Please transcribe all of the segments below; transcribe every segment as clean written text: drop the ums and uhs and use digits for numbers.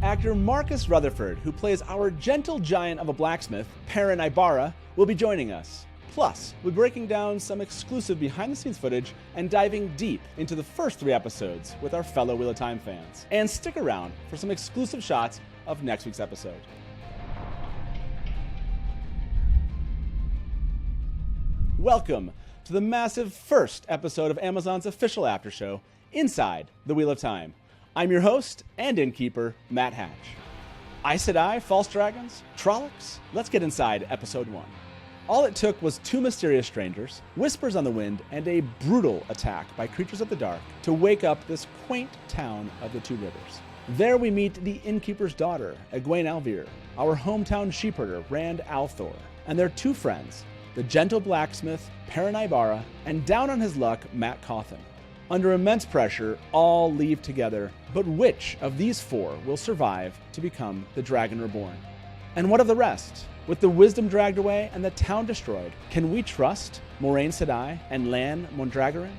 Actor Marcus Rutherford, who plays our gentle giant of a blacksmith, Perrin Aybara, will be joining us. Plus, we'll be breaking down some exclusive behind-the-scenes footage and diving deep into the first 3 episodes with our fellow Wheel of Time fans. And stick around for some exclusive shots of next week's episode. Welcome to the massive first episode of Amazon's official after show, Inside the Wheel of Time. I'm your host and innkeeper, Matt Hatch. Aes Sedai, False Dragons, Trollocs? Let's get inside episode 1. All it took was 2 mysterious strangers, whispers on the wind, and a brutal attack by creatures of the dark to wake up this quaint town of the Two Rivers. There we meet the innkeeper's daughter, Egwene Alvir, our hometown sheepherder, Rand al'Thor, and their 2 friends, the gentle blacksmith, Perrin Aybara, and down on his luck, Mat Cauthon. Under immense pressure, all leave together, but which of these 4 will survive to become the Dragon Reborn? And what of the rest? With the wisdom dragged away and the town destroyed, can we trust Moiraine Sedai and Lan Mondragoran?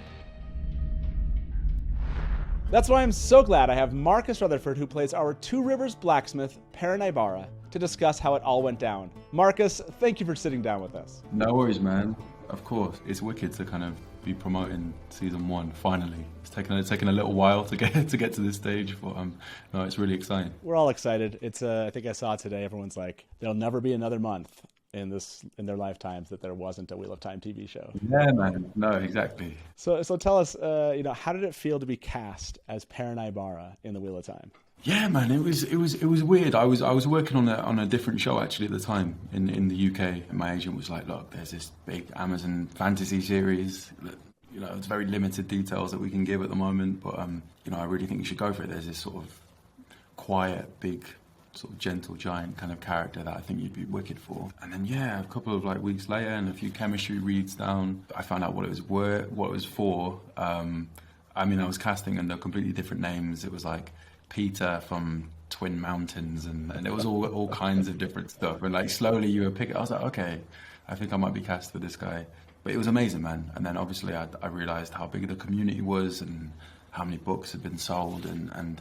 That's why I'm so glad I have Marcus Rutherford, who plays our Two Rivers blacksmith, Perrin Aybara, to discuss how it all went down. Marcus, thank you for sitting down with us. No worries, man. Of course. It's wicked to kind of be promoting season 1 finally. It's taken a little while to get to this stage, but no, it's really exciting. We're all excited. It's I think I saw today, everyone's like, there'll never be another month in their lifetimes that there wasn't a Wheel of Time TV show. Yeah, man. No, exactly. So tell us, how did it feel to be cast as Perrin Aybara in the Wheel of Time? Yeah, man, it was weird. I was working on a different show actually at the time in the UK, and my agent was like, "Look, there's this big Amazon fantasy series. It's very limited details that we can give at the moment, but I really think you should go for it. There's this sort of quiet, big, sort of gentle giant kind of character that I think you'd be wicked for." And then a couple of weeks later, and a few chemistry reads down, I found out what it was for. I was casting under completely different names. It was like Peter from Twin Mountains, and it was all kinds of different stuff. And slowly you would pick it. I was like, okay, I think I might be cast for this guy. But it was amazing, man. And then obviously I realized how big the community was and how many books had been sold and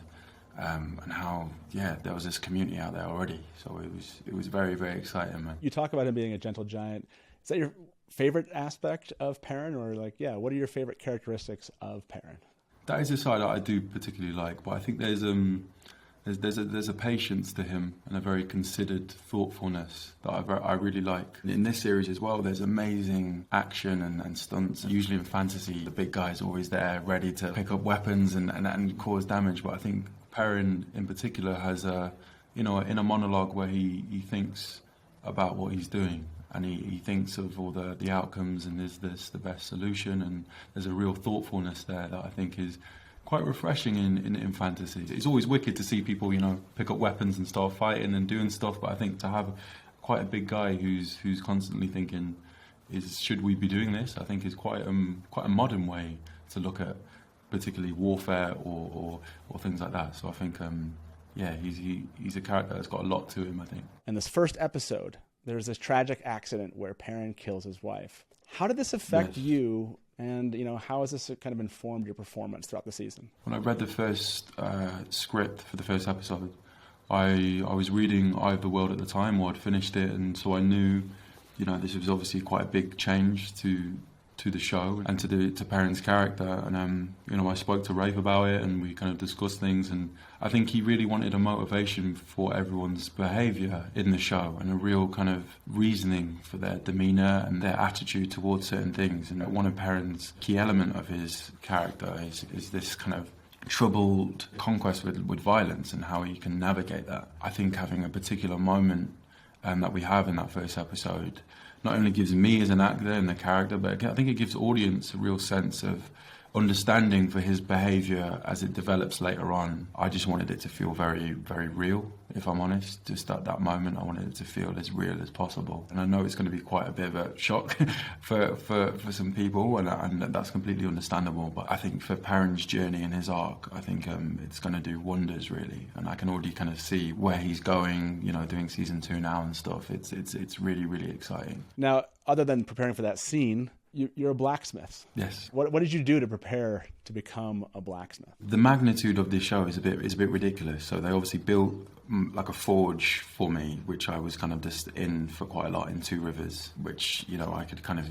how there was this community out there already. So it was very, very exciting, man. You talk about him being a gentle giant. Is that your favorite aspect of Perrin, or what are your favorite characteristics of Perrin? That is a side that I do particularly like, but I think there's a patience to him and a very considered thoughtfulness that I really like. In this series as well, there's amazing action and stunts. Usually in fantasy, the big guy's always there, ready to pick up weapons and cause damage. But I think Perrin in particular has a inner monologue where he thinks about what he's doing. And he thinks of all the outcomes, and is this the best solution? And there's a real thoughtfulness there that I think is quite refreshing in fantasy. It's always wicked to see people, pick up weapons and start fighting and doing stuff. But I think to have quite a big guy who's constantly thinking, should we be doing this? I think is quite a modern way to look at particularly warfare or things like that. So I think he's a character that's got a lot to him, I think. In this first episode, there's this tragic accident where Perrin kills his wife. How did this affect you, and how has this kind of informed your performance throughout the season? When I read the first script for the first episode, I was reading Eye of the World at the time, or I'd finished it, and so I knew, this was obviously quite a big change to the show and to Perrin's character. And I spoke to Rafe about it, and we kind of discussed things, and I think he really wanted a motivation for everyone's behaviour in the show, and a real kind of reasoning for their demeanour and their attitude towards certain things. And one of Perrin's key element of his character is this kind of troubled conquest with violence, and how he can navigate that. I think having a particular moment that we have in that first episode not only gives me as an actor and the character, but I think it gives audience a real sense of understanding for his behaviour as it develops later on. I just wanted it to feel very, very real, if I'm honest. Just at that moment, I wanted it to feel as real as possible. And I know it's going to be quite a bit of a shock for some people, and that's completely understandable. But I think for Perrin's journey and his arc, I think it's going to do wonders, really. And I can already kind of see where he's going, doing season 2 now and stuff. It's really, really exciting. Now, other than preparing for that scene, you're a blacksmith. Yes. What did you do to prepare to become a blacksmith? The magnitude of this show is a bit ridiculous. So they obviously built like a forge for me, which I was kind of just in for quite a lot in Two Rivers, which, you know, I could kind of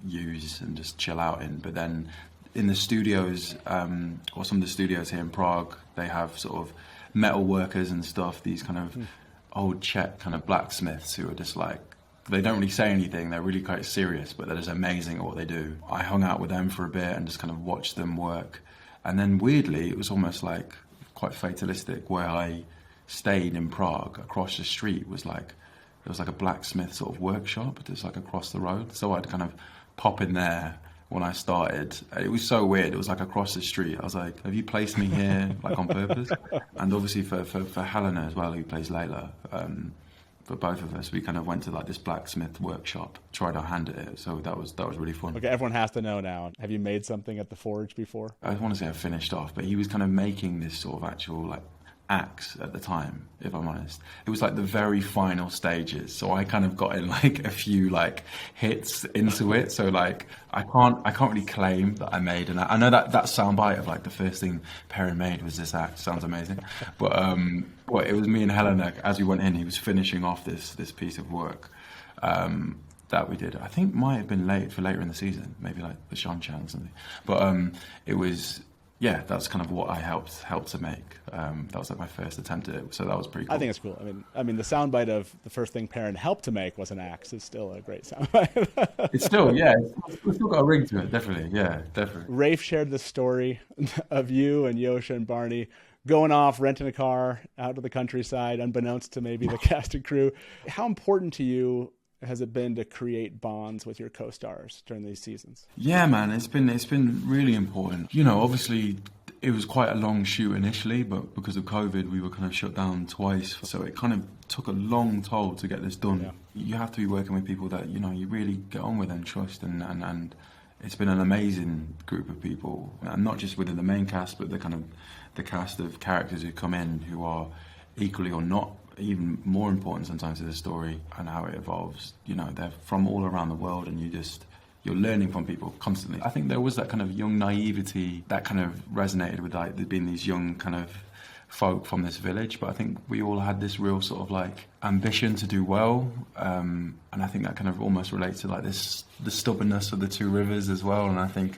use and just chill out in. But then in the studios, or some of the studios here in Prague, they have sort of metal workers and stuff, these kind of old Czech kind of blacksmiths who are just like, they don't really say anything, they're really quite serious, but they're just amazing at what they do. I hung out with them for a bit and just kind of watched them work. And then weirdly, it was almost like quite fatalistic, where I stayed in Prague. Across the street was like, there was like a blacksmith sort of workshop just like across the road. So I'd kind of pop in there when I started. It was so weird. It was like across the street. I was like, have you placed me here like on purpose? And obviously for Helena as well, who plays Layla, for both of us, we kind of went to like this blacksmith workshop, tried our hand at it. So that was really fun. Okay, everyone has to know now. Have you made something at the forge before? I want to say I finished off, but he was kind of making this sort of actual like axe at the time, if I'm honest. It was like the very final stages, so I kind of got in like a few like hits into it. So like I can't really claim that I made an axe. I know that soundbite of like the first thing Perrin made was this axe. Sounds amazing, but it was me and Helena as we went in. He was finishing off this piece of work that we did. I think might have been late for later in the season, maybe like the Shanchan or something. But it was. Yeah, that's kind of what I helped to make. That was like my first attempt at it, so that was pretty cool. I think it's cool. I mean, the soundbite of the first thing Perrin helped to make was an axe is still a great soundbite. It's still, yeah, it's still got a ring to it, definitely, yeah, definitely. Rafe shared the story of you and Yosha and Barney going off, renting a car out to the countryside, unbeknownst to maybe the cast and crew. How important to you has it been to create bonds with your co-stars during these seasons? Yeah, man, it's been really important. You know, obviously it was quite a long shoot initially, but because of COVID, we were kind of shut down twice. So it kind of took a long toll to get this done. Yeah. You have to be working with people that, you know, you really get on with and trust, and it's been an amazing group of people, and not just within the main cast, but the kind of the cast of characters who come in who are equally or not even more important sometimes to the story and how it evolves. You know, they're from all around the world, and you're learning from people constantly. I think there was that kind of young naivety that kind of resonated with like there being these young kind of folk from this village, but I think we all had this real sort of like ambition to do well, and I think that kind of almost relates to like the stubbornness of the Two Rivers as well. And I think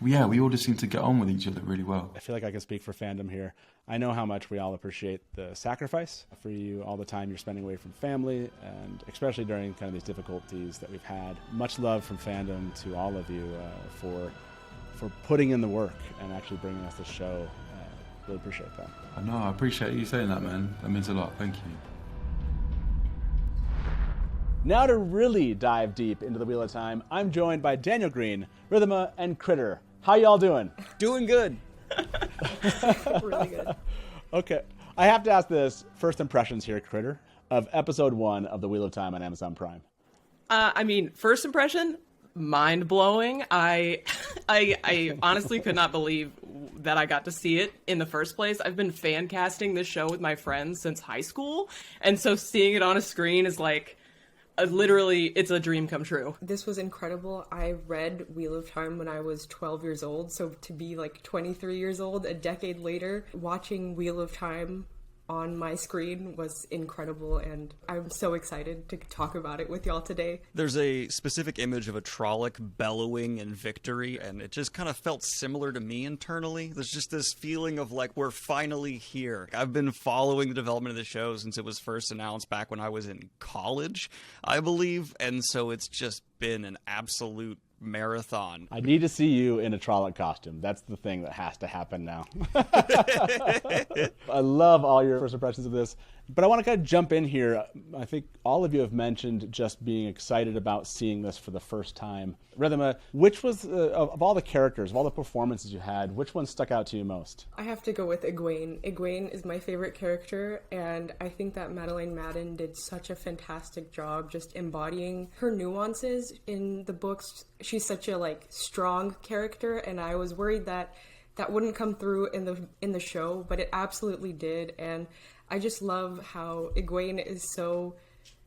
we all just seem to get on with each other really well. I feel like I can speak for fandom here. I know how much we all appreciate the sacrifice for you, all the time you're spending away from family, and especially during kind of these difficulties that we've had. Much love from fandom to all of you for putting in the work and actually bringing us this show. Really appreciate that. I know, I appreciate you saying that, man. That means a lot. Thank you. Now to really dive deep into the Wheel of Time, I'm joined by Daniel Green, Rhythma, and Critter. How y'all doing? Doing good. Really good. Okay. I have to ask this. First impressions here, Critter, of episode 1 of The Wheel of Time on Amazon Prime. First impression, mind-blowing. I honestly could not believe that I got to see it in the first place. I've been fan casting this show with my friends since high school, and so seeing it on a screen is like, literally, it's a dream come true. This was incredible. I read Wheel of Time when I was 12 years old, so to be like 23 years old, a decade later, watching Wheel of Time on my screen was incredible, and I'm so excited to talk about it with y'all today. There's a specific image of a Trolloc bellowing in victory, and it just kind of felt similar to me internally. There's just this feeling of like, we're finally here. I've been following the development of the show since it was first announced back when I was in college, I believe, and so it's just been an absolute marathon. I need to see you in a Trolloc costume. That's the thing that has to happen now. I love all your first impressions of this, but I want to kind of jump in here. I think all of you have mentioned just being excited about seeing this for the first time. Rhythma, which was, of all the characters, of all the performances you had, which one stuck out to you most? I have to go with Egwene. Egwene is my favorite character, and I think that Madeleine Madden did such a fantastic job just embodying her nuances in the books. She's such a like strong character, and I was worried that wouldn't come through in the show, but it absolutely did. And I just love how Egwene is so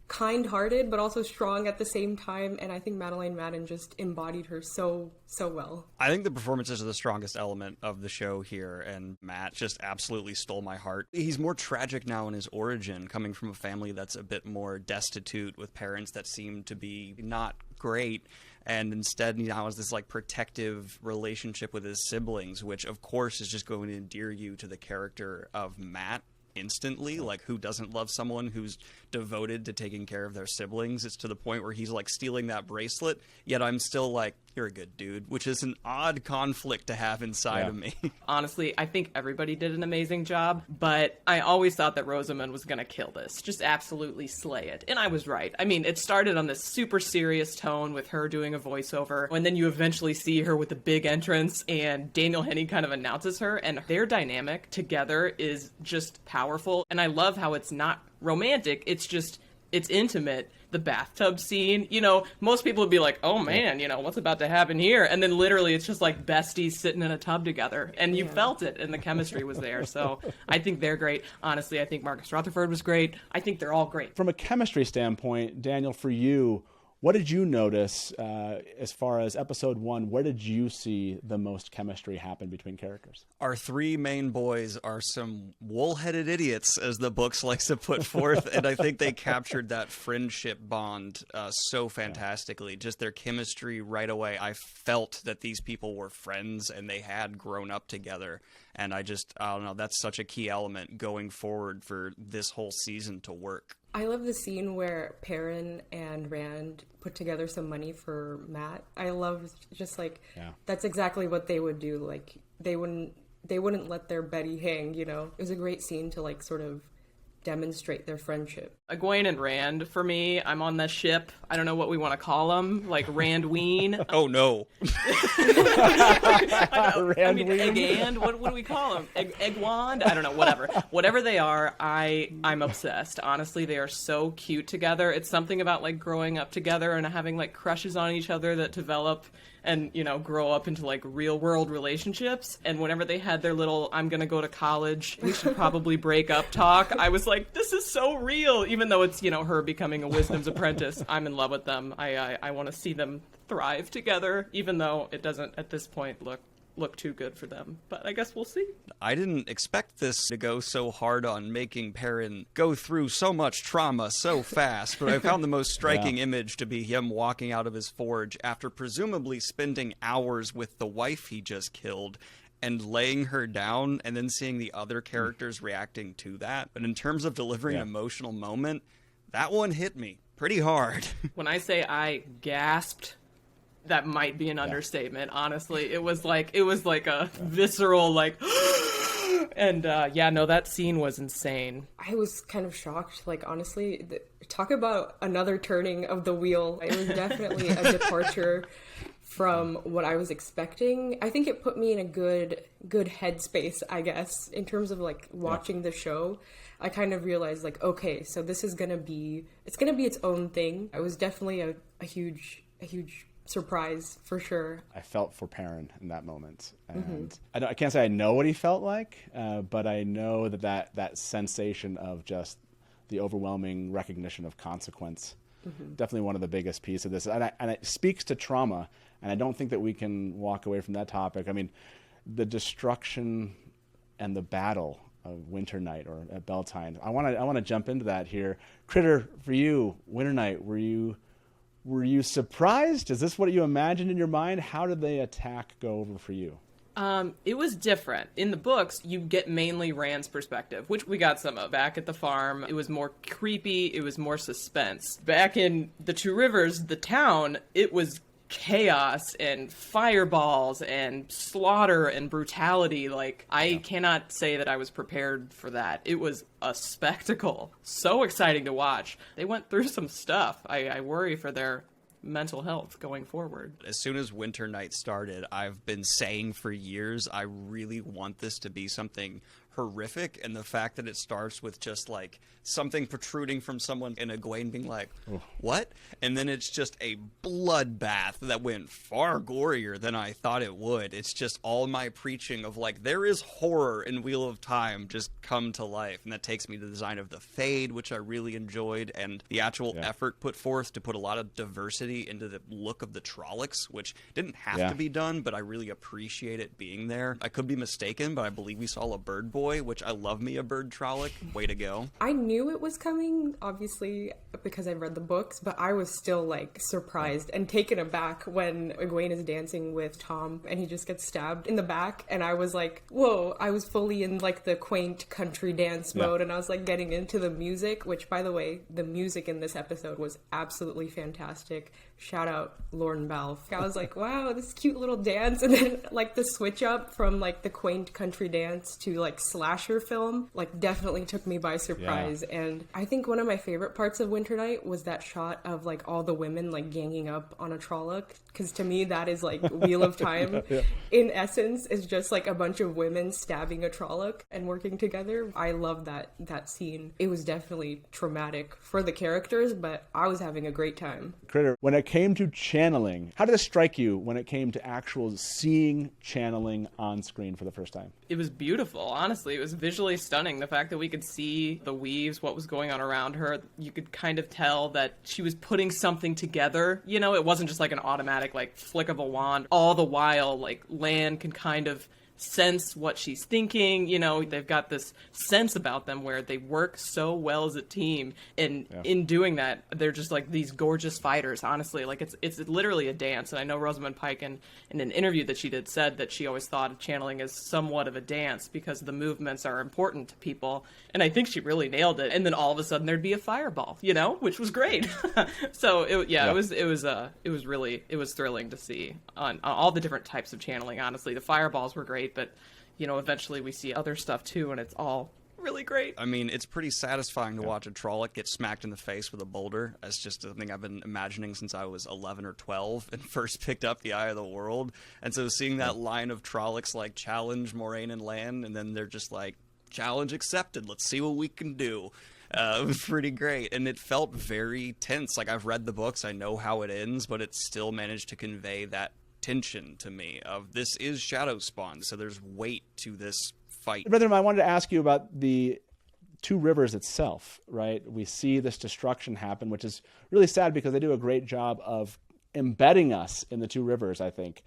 kind-hearted but also strong at the same time, and I think Madeline Madden just embodied her so well. I think the performances are the strongest element of the show here, and Matt just absolutely stole my heart. He's more tragic now in his origin, coming from a family that's a bit more destitute, with parents that seem to be not great, and instead he now has this like protective relationship with his siblings, which of course is just going to endear you to the character of Matt instantly. Like, who doesn't love someone who's devoted to taking care of their siblings? It's to the point where he's like stealing that bracelet, yet I'm still like, you're a good dude, which is an odd conflict to have inside of me. Honestly, I think everybody did an amazing job, but I always thought that Rosamund was going to kill this, just absolutely slay it. And I was right. I mean, it started on this super serious tone with her doing a voiceover, and then you eventually see her with a big entrance, and Daniel Henney kind of announces her, and their dynamic together is just powerful. And I love how it's not romantic, it's intimate. The bathtub scene, you know, most people would be like, oh man, you know, what's about to happen here? And then literally it's just like besties sitting in a tub together, and you felt it, and the chemistry was there. So I think they're great. Honestly, I think Marcus Rutherford was great. I think they're all great. From a chemistry standpoint, Daniel, for you, what did you notice as far as episode 1? Where did you see the most chemistry happen between characters? Our three main boys are some wool-headed idiots, as the books likes to put forth, and I think they captured that friendship bond so fantastically. Just their chemistry right away. I felt that these people were friends and they had grown up together, and I don't know, that's such a key element going forward for this whole season to work. I love the scene where Perrin and Rand put together some money for Matt. I love just like, that's exactly what they would do. Like, they wouldn't let their Betty hang, you know? It was a great scene to like sort of demonstrate their friendship. Egwene and Rand, for me, I'm on the ship. I don't know what we want to call them, like Randween. Oh no. I mean, Egg-and, what do we call them? Eggwand? I don't know, whatever they are, I'm obsessed. Honestly, they are so cute together. It's something about like growing up together and having like crushes on each other that develop and, you know, grow up into like real world relationships. And whenever they had their little, I'm gonna go to college, we should probably break up talk, I was like, this is so real. Even though it's, you know, her becoming a wisdom's apprentice, I'm in love with them. I want to see them thrive together, even though it doesn't at this point look too good for them. But I guess we'll see. I didn't expect this to go so hard on making Perrin go through so much trauma so fast, but I found the most striking image to be him walking out of his forge after presumably spending hours with the wife he just killed and laying her down, and then seeing the other characters reacting to that. But in terms of delivering an emotional moment, that one hit me pretty hard. When I say I gasped, that might be an understatement. Honestly, it was like a visceral like and that scene was insane. I was kind of shocked. Like, honestly, talk about another turning of the wheel. It was definitely a departure from what I was expecting. I think it put me in a good headspace, I guess, in terms of like watching the show. I kind of realized like, okay, so this is gonna be its own thing. It was definitely a huge surprise for sure. I felt for Perrin in that moment, and I can't say I know what he felt like, but I know that sensation of just the overwhelming recognition of consequence. Definitely one of the biggest pieces of this, and it speaks to trauma. And I don't think that we can walk away from that topic. I mean, the destruction and the battle of Winter Night or at Beltane. I want to jump into that here. Critter, for you, Winter Night, were you surprised? Is this what you imagined in your mind? How did the attack go over for you? It was different. In the books, you get mainly Rand's perspective, which we got some of. Back at the farm, it was more creepy, it was more suspense. Back in the Two Rivers, the town, it was chaos and fireballs and slaughter and brutality. Like, I cannot say that I was prepared for that. It was a spectacle. So exciting to watch. They went through some stuff. I worry for their mental health going forward. As soon as Winter Night started, I've been saying for years, I really want this to be something horrific, and the fact that it starts with just like something protruding from someone and Egwene being like, what? And then it's just a bloodbath that went far gorier than I thought it would. It's just all my preaching of like, there is horror in Wheel of Time just come to life. And that takes me to the design of the Fade, which I really enjoyed, and the actual effort put forth to put a lot of diversity into the look of the Trollocs, which didn't have to be done, but I really appreciate it being there. I could be mistaken, but I believe we saw a bird boy, which I love me a bird Trolloc. Way to go. I knew it was coming, obviously, because I read the books, but I was still, like, surprised and taken aback when Egwene is dancing with Tom and he just gets stabbed in the back, and I was like, whoa, I was fully in, like, the quaint country dance mode, and I was, like, getting into the music, which, by the way, the music in this episode was absolutely fantastic. Shout out Lorne Balfe. I was like, wow, this cute little dance, and then, like, the switch up from, like, the quaint country dance to, like, slasher film, like, definitely took me by surprise. And I think one of my favorite parts of Winternight was that shot of, like, all the women, like, ganging up on a Trolloc, because to me that is, like, Wheel of Time. In essence, is just, like, a bunch of women stabbing a Trolloc and working together. I love that scene. It was definitely traumatic for the characters, but I was having a great time. Critter, when it came to channeling, how did this strike you when it came to actual seeing channeling on screen for the first time? It was beautiful, honestly. It was visually stunning. The fact that we could see the weaves, what was going on around her, you could kind of tell that she was putting something together. You know, it wasn't just like an automatic, like, flick of a wand. All the while, like, Lan can kind of sense what she's thinking. You know, they've got this sense about them where they work so well as a team, and in doing that, they're just like these gorgeous fighters. Honestly, like, it's literally a dance. And I know Rosamund Pike in an interview that she did said that she always thought of channeling as somewhat of a dance because the movements are important to people, and I think she really nailed it. And then all of a sudden there'd be a fireball, you know, which was great. So it was thrilling to see on all the different types of channeling. Honestly, the fireballs were great, but, you know, eventually we see other stuff too, and it's all really great. I mean, it's pretty satisfying to watch a Trolloc get smacked in the face with a boulder. That's just something I've been imagining since I was 11 or 12 and first picked up the Eye of the World. And so seeing that line of Trollocs, like, challenge Moiraine and Lan, and then they're just like, challenge accepted, let's see what we can do. It was pretty great, and it felt very tense. Like, I've read the books, I know how it ends, but it still managed to convey that tension to me of this is Shadowspawn, so there's weight to this fight. Brother, I wanted to ask you about the Two Rivers itself, right? We see this destruction happen, which is really sad because they do a great job of embedding us in the Two Rivers, I think.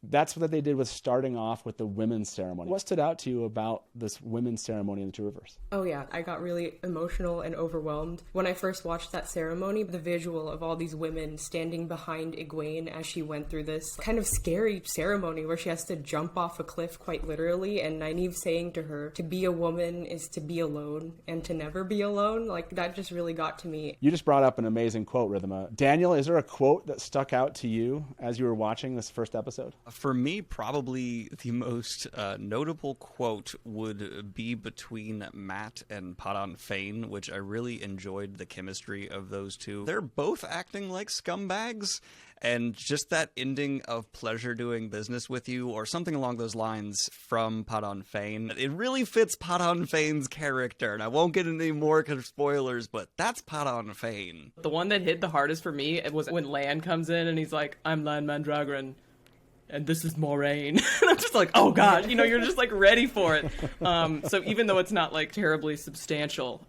That's what they did with starting off with the women's ceremony. What stood out to you about this women's ceremony in the Two Rivers? Oh yeah, I got really emotional and overwhelmed. When I first watched that ceremony, the visual of all these women standing behind Egwene as she went through this kind of scary ceremony where she has to jump off a cliff quite literally, and Nynaeve saying to her, to be a woman is to be alone and to never be alone. Like, that just really got to me. You just brought up an amazing quote, Rhythma. Daniel, is there a quote that stuck out to you as you were watching this first episode? For me, probably the most notable quote would be between Matt and Padan Fain, which I really enjoyed the chemistry of those two. They're both acting like scumbags, and just that ending of pleasure doing business with you, or something along those lines from Padan Fain, it really fits Padan Fain's character, and I won't get into any more spoilers, but that's Padan Fain. The one that hit the hardest for me, it was when Lan comes in and he's like, I'm Lan Mandragoran, and this is Moiraine. And I'm just like, oh god, you know, you're just like ready for it. So even though it's not like terribly substantial,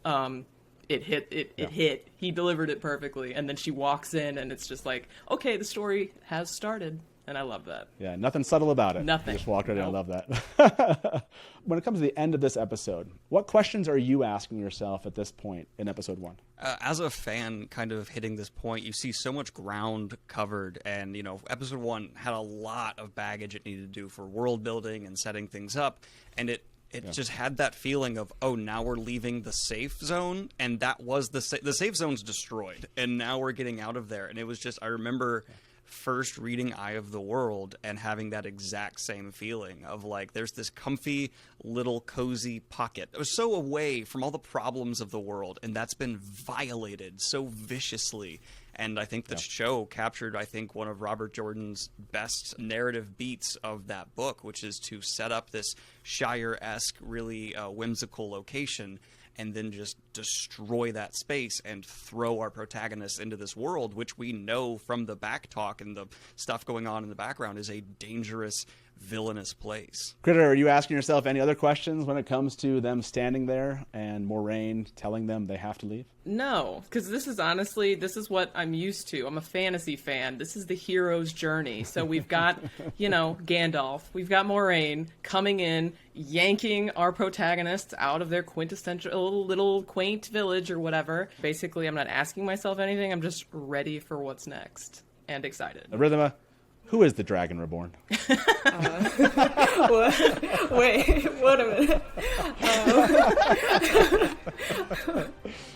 it hit. He delivered it perfectly. And then she walks in and it's just like, okay, the story has started. And I love that. Yeah, nothing subtle about it. Nothing. You just walked right in. I love that. When it comes to the end of this episode, what questions are you asking yourself at this point in episode 1? As a fan, kind of hitting this point, you see so much ground covered, and, you know, episode 1 had a lot of baggage it needed to do for world building and setting things up, and it just had that feeling of, oh, now we're leaving the safe zone, and that was the safe zone's destroyed, and now we're getting out of there. And it was just, I remember first reading Eye of the World and having that exact same feeling of like, there's this comfy little cozy pocket. It was so away from all the problems of the world, and that's been violated so viciously. And I think the show captured, I think, one of Robert Jordan's best narrative beats of that book, which is to set up this Shire-esque, really whimsical location and then just destroy that space and throw our protagonists into this world, which we know from the back talk and the stuff going on in the background is a dangerous, villainous place. Critter, are you asking yourself any other questions when it comes to them standing there and Moiraine telling them they have to leave? No, because this is what I'm used to. I'm a fantasy fan. This is the hero's journey. So we've got, Gandalf. We've got Moiraine coming in, yanking our protagonists out of their quintessential little quaint village or whatever. Basically, I'm not asking myself anything. I'm just ready for what's next and excited. Rhythma, who is the Dragon Reborn? Wait a minute.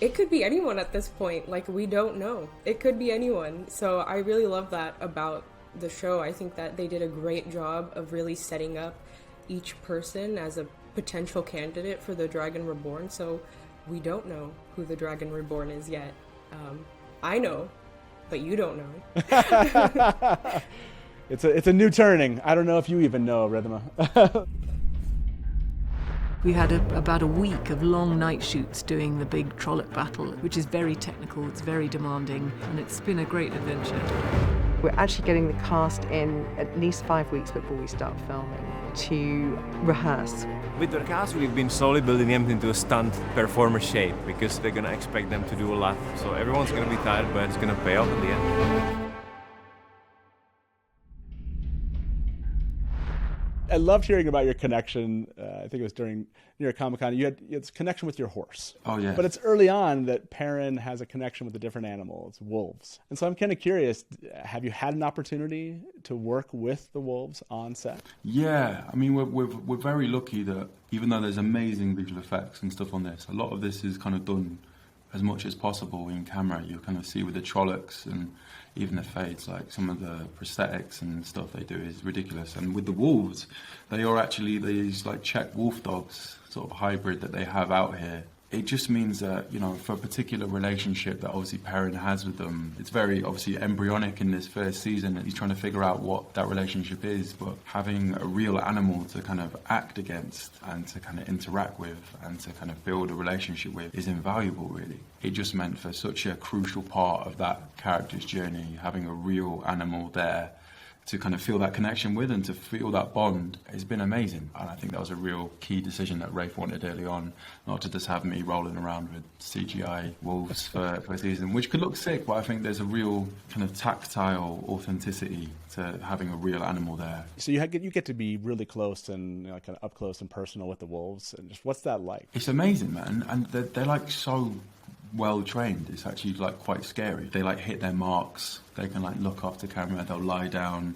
It could be anyone at this point. Like, we don't know. It could be anyone. So I really love that about the show. I think that they did a great job of really setting up each person as a potential candidate for the Dragon Reborn. So we don't know who the Dragon Reborn is yet. I know, but you don't know. It's a new turning. I don't know if you even know, Rhythma. We had about a week of long night shoots doing the big Trolloc battle, which is very technical, it's very demanding, and it's been a great adventure. We're actually getting the cast in at least 5 weeks before we start filming to rehearse. With the cast, we've been slowly building them into a stunt performer shape because they're going to expect them to do a lot. So everyone's going to be tired, but it's going to pay off in the end. I loved hearing about your connection. I think it was during New York Comic Con. You had this connection with your horse. Oh, yeah. But it's early on that Perrin has a connection with a different animal. It's wolves. And so I'm kind of curious, have you had an opportunity to work with the wolves on set? Yeah, I mean, we're very lucky that even though there's amazing visual effects and stuff on this, a lot of this is kind of done as much as possible in camera. You kind of see with the Trollocs and even the fades, like some of the prosthetics and stuff they do is ridiculous. And with the wolves, they are actually these like Czech wolf dogs, sort of hybrid that they have out here. It just means that, for a particular relationship that obviously Perrin has with them, it's very obviously embryonic in this first season. He's trying to figure out what that relationship is, but having a real animal to kind of act against and to kind of interact with and to kind of build a relationship with is invaluable, really. It just meant for such a crucial part of that character's journey, having a real animal there to kind of feel that connection with and to feel that bond has been amazing. And I think that was a real key decision that Rafe wanted early on, not to just have me rolling around with CGI wolves for a season, which could look sick, but I think there's a real kind of tactile authenticity to having a real animal there. So you get to be really close and kind of up close and personal with the wolves. And just what's that like? It's amazing, man. And they're like so well trained. It's actually like quite scary. They like hit their marks. They can like look off the camera. They'll lie down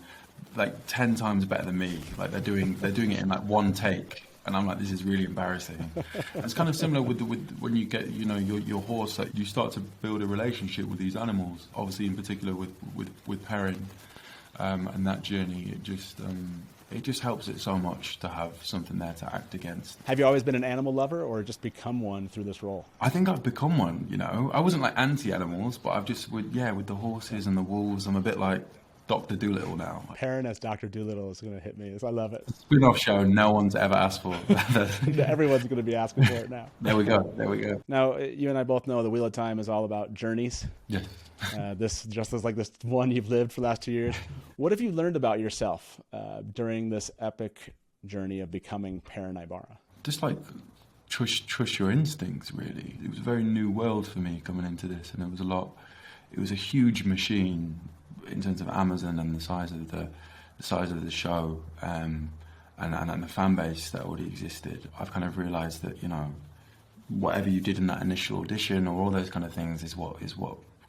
like 10 times better than me. Like they're doing it in like one take. And I'm like, this is really embarrassing. It's kind of similar with when you get your horse. Like you start to build a relationship with these animals. Obviously, in particular with Perrin and that journey. It just helps it so much to have something there to act against. Have you always been an animal lover or just become one through this role? I think I've become one, I wasn't like anti-animals, but I've just, with the horses and the wolves, I'm a bit like Dr. Dolittle now. Perrin as Dr. Dolittle is going to hit me. I love it. Spin-off show no one's ever asked for. Everyone's going to be asking for it now. There we go. Now, you and I both know the Wheel of Time is all about journeys. Yes. This just as like this one you've lived for the last 2 years. What have you learned about yourself during this epic journey of becoming Perrin Aybara? Just like trust your instincts, really. It was a very new world for me coming into this, and it was a huge machine in terms of Amazon and the size of the show and the fan base that already existed. I've kind of realised that whatever you did in that initial audition or all those kind of things is what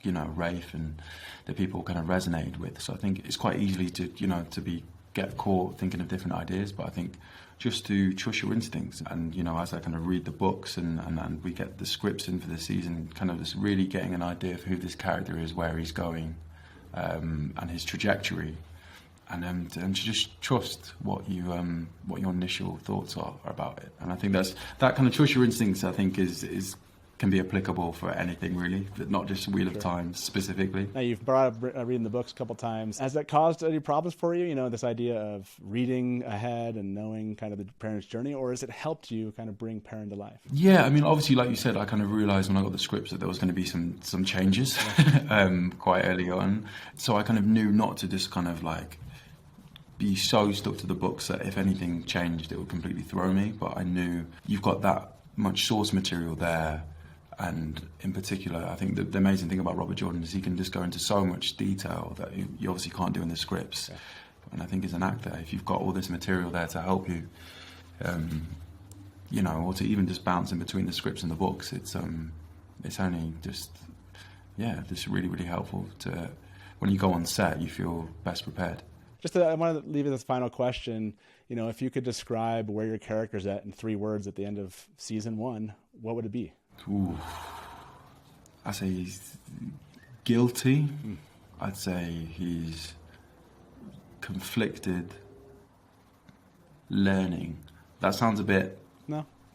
Rafe and the people kind of resonated with. So I think it's quite easily to get caught thinking of different ideas, but I think just to trust your instincts and as I kind of read the books and we get the scripts in for the season, kind of just really getting an idea of who this character is, where he's going, and his trajectory, and to just trust what your initial thoughts are about it. And I think that kind of trust your instincts, I think, is can be applicable for anything really, but not just Wheel of Time specifically. Now, you've brought up reading the books a couple times. Has that caused any problems for you? You know, this idea of reading ahead and knowing kind of the Perrin's journey, or has it helped you kind of bring Perrin to life? Yeah, I mean, obviously, like you said, I kind of realised when I got the scripts that there was going to be some changes quite early on. So I kind of knew not to just kind of like be so stuck to the books that if anything changed, it would completely throw me. But I knew you've got that much source material there. And in particular, I think the amazing thing about Robert Jordan is he can just go into so much detail that you obviously can't do in the scripts. Yeah. And I think as an actor, if you've got all this material there to help you, you know, or to even just bounce in between the scripts and the books, it's only just really, really helpful to, when you go on set, you feel best prepared. I want to leave you this final question. You know, if you could describe where your character's at in 3 words at the end of season 1, what would it be? Ooh. I'd say he's guilty. I'd say he's conflicted, learning. That sounds a bit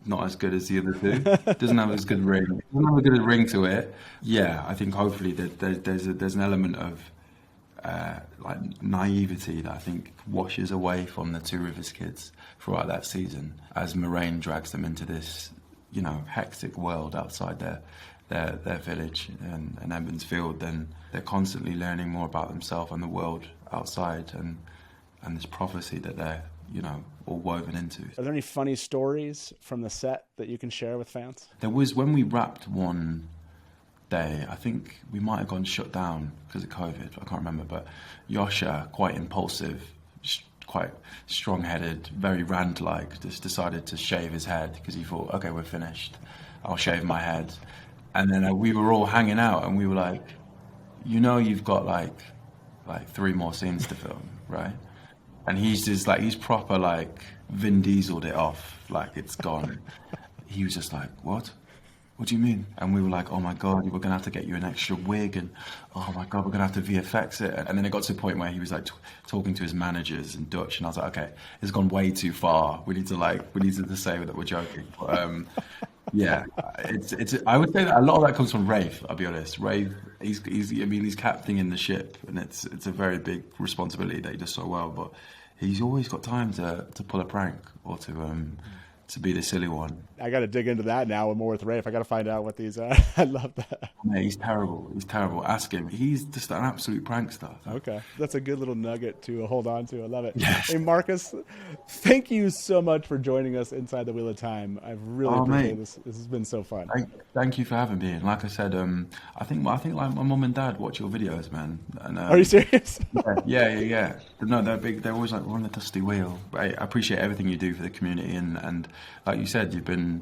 not as good as the other two. Doesn't have as good ring. Doesn't have a good ring to it. Yeah, I think hopefully there's an element of like naivety that I think washes away from the Two Rivers kids throughout that season as Moiraine drags them into this, you know, hectic world outside their village and Ebon's Field. Then they're constantly learning more about themselves and the world outside and this prophecy that they're, you know, all woven into. Are there any funny stories from the set that you can share with fans? There was, when we wrapped one day, I think we might have gone shut down because of COVID, I can't remember, but Yasha, quite impulsive, quite strong-headed, very Rand-like, just decided to shave his head because he thought, okay, we're finished, I'll shave my head. And then we were all hanging out and we were like, you know, you've got like 3 more scenes to film, right? And he's just like, he's proper like Vin Diesel'd it off, like it's gone. He was just like, what do you mean? And we were like, oh my God, we're gonna have to get you an extra wig, and oh my God, we're gonna have to VFX it. And then it got to the point where he was like talking to his managers in Dutch, and I was like, okay, it's gone way too far. We need to say that we're joking. But, yeah, it's. I would say that a lot of that comes from Rafe. I'll be honest. Rafe, he's captaining the ship, and it's a very big responsibility that he does so well. But he's always got time to pull a prank or to be the silly one. I got to dig into that now more with Rafe. I got to find out what these are. I love that. Yeah, he's terrible. Ask him. He's just an absolute prankster. Okay. That's a good little nugget to hold on to. I love it. Yes. Hey, Marcus, thank you so much for joining us inside the Wheel of Time. I've really appreciated this. This has been so fun. Thank you for having me. And like I said, I think like my mum and dad watch your videos, man. And, are you serious? Yeah. No, they're big. They're always like, we're on the dusty wheel. But I appreciate everything you do for the community. And like you said, you've been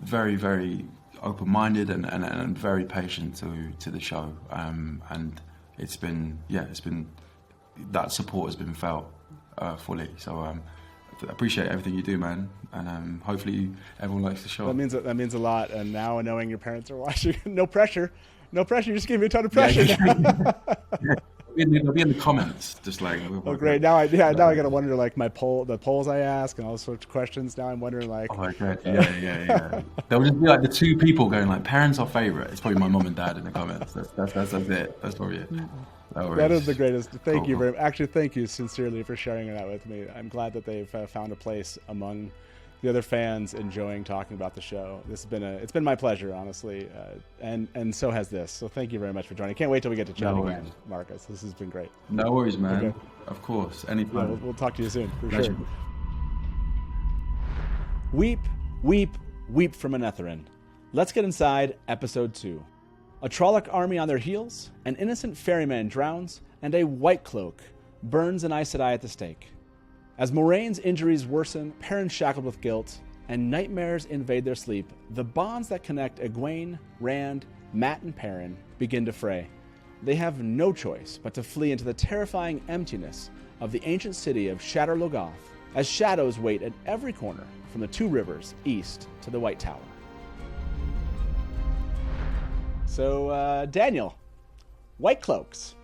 very, very open-minded and very patient to the show. And it's been that support has been felt fully. So I appreciate everything you do, man. And hopefully everyone likes the show. That means a lot. And now knowing your parents are watching, no pressure. You just gave me a ton of pressure. Yeah. They'll be in the comments, just like. Oh, great! Now I gotta wonder like the polls I ask and all sorts of questions. Now I'm wondering like. Oh my God! Yeah. There'll just be like the 2 people going like, "Parents are favorite." It's probably my mum and dad in the comments. That's it. That's probably it. That is the greatest. Thank you very much. Actually, thank you sincerely for sharing that with me. I'm glad that they've found a place among the other fans enjoying talking about the show. It's been my pleasure, honestly, and so has this. So thank you very much for joining. Can't wait till we get to chat again, Marcus. This has been great. No worries, man. Okay. Of course, anytime. Yeah, we'll talk to you soon, for Pleasure. sure. Weep, weep, weep for Manetherin. Let's get inside episode 2. A Trolloc army on their heels, an innocent ferryman drowns, and a white cloak burns an Aes Sedai at the stake. As Moiraine's injuries worsen, Perrin shackled with guilt, and nightmares invade their sleep, the bonds that connect Egwene, Rand, Mat, and Perrin begin to fray. They have no choice but to flee into the terrifying emptiness of the ancient city of Shadar Logoth, as shadows wait at every corner from the Two Rivers east to the White Tower. So, Daniel, white cloaks.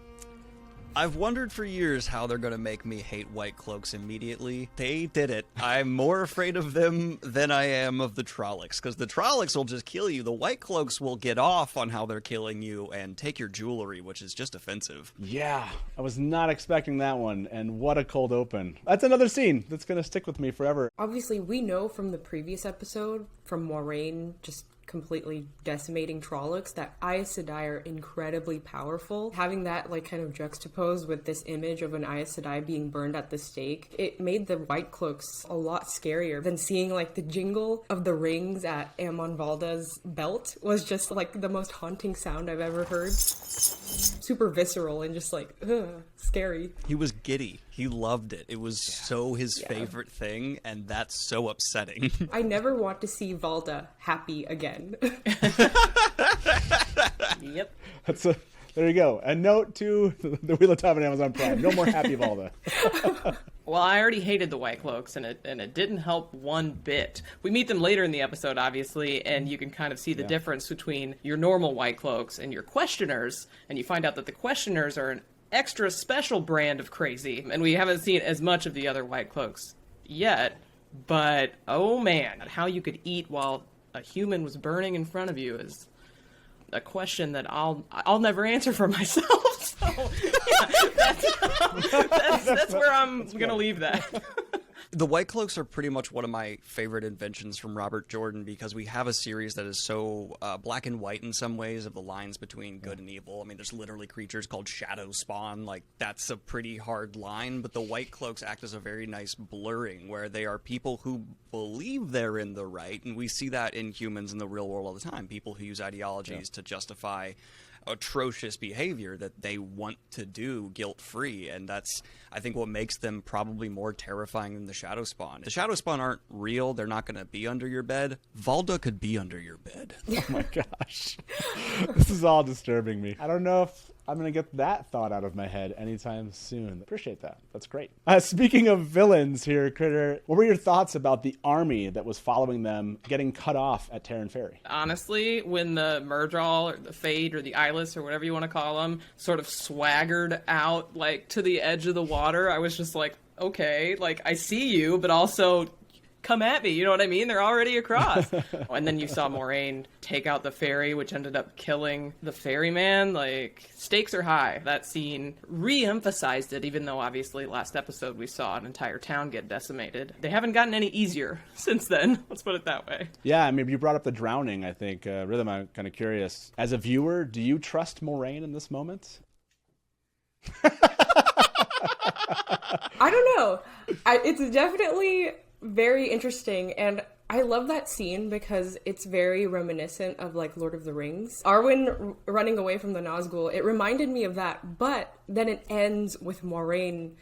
I've wondered for years how they're going to make me hate White Cloaks immediately. They did it. I'm more afraid of them than I am of the Trollocs, because the Trollocs will just kill you. The White Cloaks will get off on how they're killing you and take your jewelry, which is just offensive. Yeah, I was not expecting that one, and what a cold open. That's another scene that's going to stick with me forever. Obviously, we know from the previous episode, from Moiraine just completely decimating Trollocs, that Aes Sedai are incredibly powerful. Having that like kind of juxtaposed with this image of an Aes Sedai being burned at the stake, it made the White Cloaks a lot scarier than seeing like the jingle of the rings at Amon Valda's belt was just like the most haunting sound I've ever heard. Super visceral and just like, scary. He was giddy. He loved it. It was so his favorite thing, and that's so upsetting. I never want to see Valda happy again. Yep. There you go. A note to the Wheel of Time on Amazon Prime. No more happy Valda. Well, I already hated the White Cloaks, and it didn't help one bit. We meet them later in the episode, obviously, and you can kind of see the difference between your normal White Cloaks and your Questioners, and you find out that the Questioners are an extra special brand of crazy, and we haven't seen as much of the other White Cloaks yet, but oh man, how you could eat while a human was burning in front of you is a question that I'll never answer for myself. So yeah, that's where I'm gonna leave that. The White Cloaks are pretty much one of my favorite inventions from Robert Jordan, because we have a series that is so black and white in some ways of the lines between good and evil. I mean, there's literally creatures called Shadow Spawn. Like, that's a pretty hard line, but the White Cloaks act as a very nice blurring, where they are people who believe they're in the right, and we see that in humans in the real world all the time. People who use ideologies to justify atrocious behavior that they want to do guilt-free, and that's, I think, what makes them probably more terrifying than the Shadow Spawn. The Shadow Spawn aren't real. They're not going to be under your bed. Valda could be under your bed. Oh my gosh. This is all disturbing me. I don't know if I'm going to get that thought out of my head anytime soon. Appreciate that. That's great. Speaking of villains here, Critter, what were your thoughts about the army that was following them getting cut off at Terran Ferry? Honestly, when the Murdral or the Fade or the Eyeless or whatever you want to call them sort of swaggered out like to the edge of the water, I was just like, okay, like I see you, but also come at me, you know what I mean? They're already across. And then you saw Moiraine take out the ferry, which ended up killing the ferryman. Like, stakes are high. That scene re-emphasized it, even though obviously last episode we saw an entire town get decimated. They haven't gotten any easier since then. Let's put it that way. Yeah, I mean, you brought up the drowning, I think. Rhythm, I'm kind of curious. As a viewer, do you trust Moiraine in this moment? I don't know. It's definitely very interesting, and I love that scene because it's very reminiscent of like Lord of the Rings. Arwen running away from the Nazgul, it reminded me of that, but then it ends with Moiraine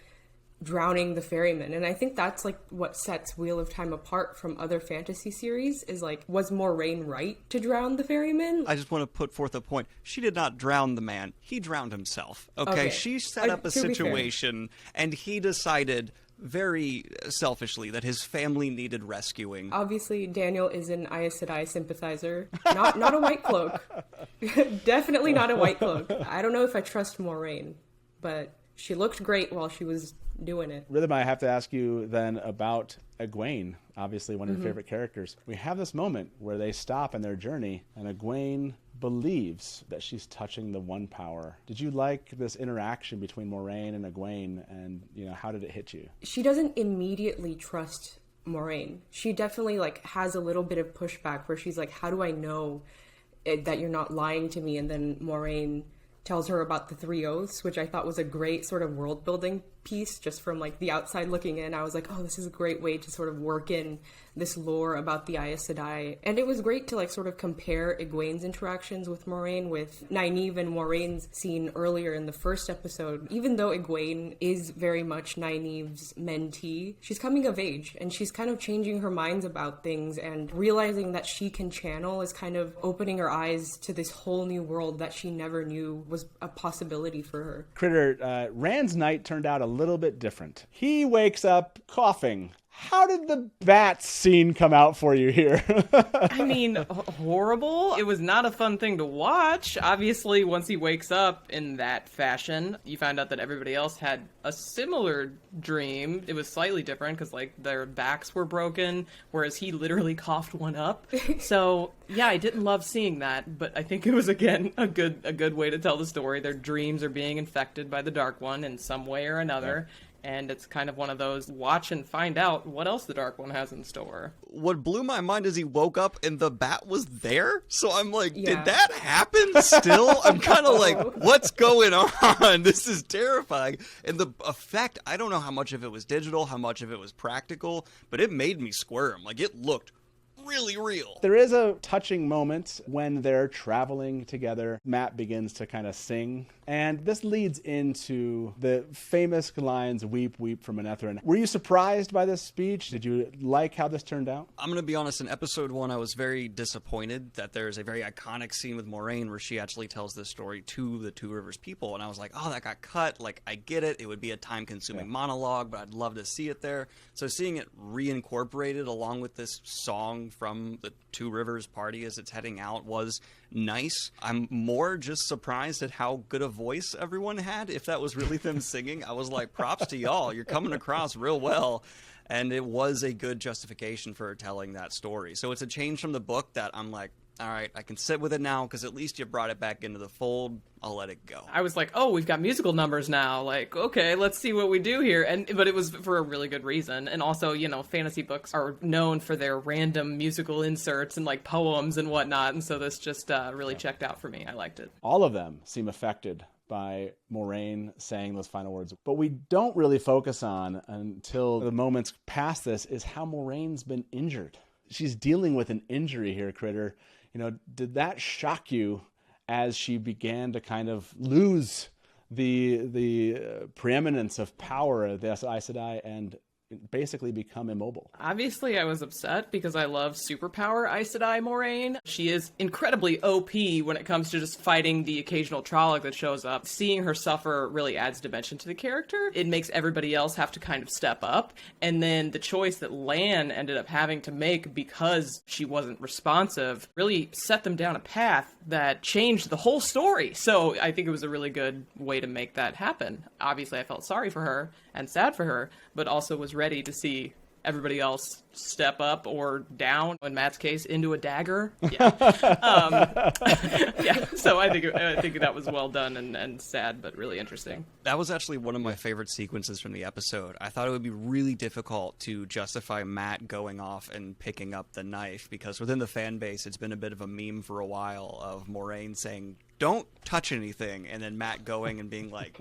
drowning the ferryman, and I think that's like what sets Wheel of Time apart from other fantasy series is like, was Moiraine right to drown the ferryman? I just want to put forth a point. She did not drown the man. He drowned himself. Okay. She set up a situation, and he decided very selfishly that his family needed rescuing. Obviously, Daniel is an Aes Sedai sympathizer. Not a White Cloak. Definitely not a White Cloak. I don't know if I trust Moiraine, but she looked great while she was doing it. Rhythm, I have to ask you then about Egwene, obviously one of your favorite characters. We have this moment where they stop in their journey, and Egwene believes that she's touching the One Power. Did you like this interaction between Moiraine and Egwene, and how did it hit you? She doesn't immediately trust Moiraine. She definitely like has a little bit of pushback where she's like, how do I know that you're not lying to me? And then Moiraine tells her about the Three Oaths, which I thought was a great sort of world building piece just from like the outside looking in. I was like, oh, this is a great way to sort of work in this lore about the Aes Sedai. And it was great to like sort of compare Egwene's interactions with Moiraine with Nynaeve and Moraine's scene earlier in the first episode. Even though Egwene is very much Nynaeve's mentee, she's coming of age and she's kind of changing her minds about things, and realizing that she can channel is kind of opening her eyes to this whole new world that she never knew was a possibility for her. Critter, Rand's night turned out a little bit different. He wakes up coughing. How did the bat scene come out for you here? I mean, horrible. It was not a fun thing to watch. Obviously, once he wakes up in that fashion, you find out that everybody else had a similar dream. It was slightly different because, like, their backs were broken, whereas he literally coughed one up. So, yeah, I didn't love seeing that, but I think it was, again, a good way to tell the story. Their dreams are being infected by the Dark One in some way or another. Yeah. And it's kind of one of those watch and find out what else the Dark One has in store. What blew my mind is he woke up and the bat was there. So I'm like, Did that happen still? I'm kind of like, what's going on? This is terrifying. And the effect, I don't know how much of it was digital, how much of it was practical, but it made me squirm. Like, it looked really real. There is a touching moment when they're traveling together. Matt begins to kind of sing, and this leads into the famous lines, "Weep, weep for Manetheren." Were you surprised by this speech? Did you like how this turned out? I'm going to be honest, in episode 1, I was very disappointed that there's a very iconic scene with Moiraine where she actually tells this story to the Two Rivers people, and I was like, oh, that got cut. Like, I get it. It would be a time-consuming monologue, but I'd love to see it there. So seeing it reincorporated along with this song from the Two Rivers party as it's heading out was nice. I'm more just surprised at how good a voice everyone had. If that was really them singing, I was like, props to y'all. You're coming across real well. And it was a good justification for telling that story. So it's a change from the book that I'm like, all right, I can sit with it now because at least you brought it back into the fold. I'll let it go. I was like, oh, we've got musical numbers now. Like, okay, let's see what we do here. But it was for a really good reason. And also, you know, fantasy books are known for their random musical inserts and like poems and whatnot. And so this just really checked out for me. I liked it. All of them seem affected by Moiraine saying those final words. But we don't really focus on until the moments past this is how Moraine's been injured. She's dealing with an injury here, Critter. You know, did that shock you as she began to kind of lose the preeminence of power at the Aes Sedai and basically become immobile? Obviously, I was upset because I love superpower Aes Sedai Moiraine. She is incredibly OP when it comes to just fighting the occasional Trolloc that shows up. Seeing her suffer really adds dimension to the character. It makes everybody else have to kind of step up. And then the choice that Lan ended up having to make because she wasn't responsive really set them down a path that changed the whole story. So I think it was a really good way to make that happen. Obviously, I felt sorry for her and sad for her, but also was ready to see everybody else step up or down, in Matt's case, into a dagger. Yeah. Yeah. So I think that was well done and sad, but really interesting. That was actually one of my favorite sequences from the episode. I thought it would be really difficult to justify Matt going off and picking up the knife because within the fan base, it's been a bit of a meme for a while of Moiraine saying, "Don't touch anything," and then Matt going and being like...